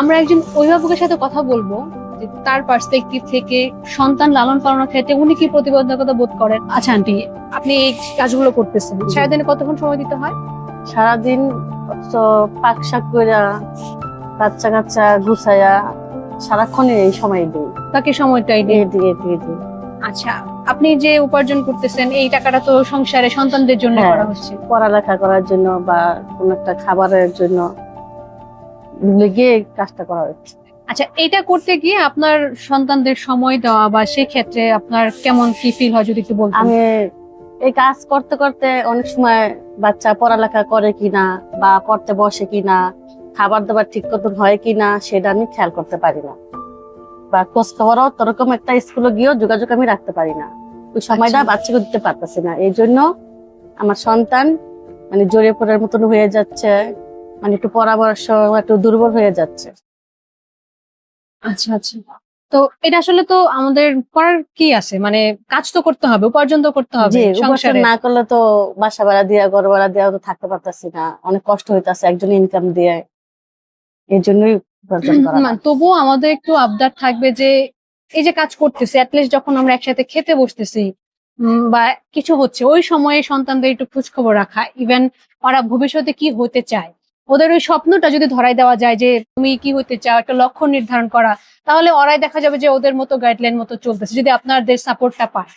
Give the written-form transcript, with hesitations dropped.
আমরা একজন অভিভাবকের সাথে কথা বলবো যে তার পার্সপেক্টিভ থেকে সন্তান লালন পালনের ক্ষেত্রে উনি কি প্রতিবন্ধকতা বোধ করেন। আচ্ছা আন্টি, আপনি এই কাজগুলো করতেছেন, সারাদিনে কতক্ষণ সময় দিতে হয়? সারাদিন তো পাক শাক কইরা বাচ্চা কাচ্চা গুছাইয়া সারাক্ষণই এই সময় দিই। তাকে সময়টাই দিই। দিয়ে আচ্ছা, আপনি যে উপার্জন করতেছেন এই টাকাটা তো সংসারে সন্তানদের জন্য হ্যাঁ। করা হচ্ছে। পড়ালেখা করার জন্য বা কোনো একটা খাবারের জন্য গিয়ে কাজটা করা হচ্ছে। আচ্ছা, এটা করতে গিয়ে আপনার সন্তানদের সময় দেওয়া বা সেক্ষেত্রে আপনার কেমন কি ফিল হয় যদি একটু বলতেন। আমি এই কাজ করতে করতে অনেক সময় বাচ্চা পড়ালেখা করে কিনা বা পড়তে বসে কিনা, খাবার দাবার ঠিক মতন হয় কিনা সেটা আমি খেয়াল করতে পারি না, বা খোঁজ খবরও তোরকম একটা স্কুলে গিয়েও যোগাযোগ আমি রাখতে পারি না। ওই সময়টা আচ্ছা। বাচ্চাকে দিতে পারতেছি না, এই জন্য আমার সন্তান মানে জড়িয়ে পড়ার মতন হয়ে যাচ্ছে, মানে একটু পরামর্শ একটু দুর্বল হয়ে যাচ্ছে। আচ্ছা আচ্ছা, তো এটা আসলে তো আমাদের করার কি আছে, মানে কাজ তো করতে হবে, উপার্জন তো করতে হবে জি, উপার্জন সংসারে। না করলে তো বাসা ভাড়া দিয়া ঘর ভাড়া দিয়া তো থাকতে পারতাছি না, অনেক কষ্ট হইতাছে একজন ইনকাম দিয়ে, এই জন্যই উপার্জন করা না। তবুও আমাদের একটু আবদার থাকবে যে এই যে কাজ করতেছি, অ্যাটলিস্ট যখন আমরা একসাথে খেতে বসতেছি বা কিছু হচ্ছে ওই সময়ে সন্তানদের একটু খোঁজ খবর রাখা, ইভেন ওরা ভবিষ্যতে কি হতে চায় ওদের ওই স্বপ্নটা যদি ধরাই দেওয়া যায় যে তুমি কি হতে চাও, একটা লক্ষ্য নির্ধারণ করা, তাহলে ওরাই দেখা যাবে যে ওদের মতো গাইডলাইন মতো চলতেছে যদি আপনাদের সাপোর্টটা পায়।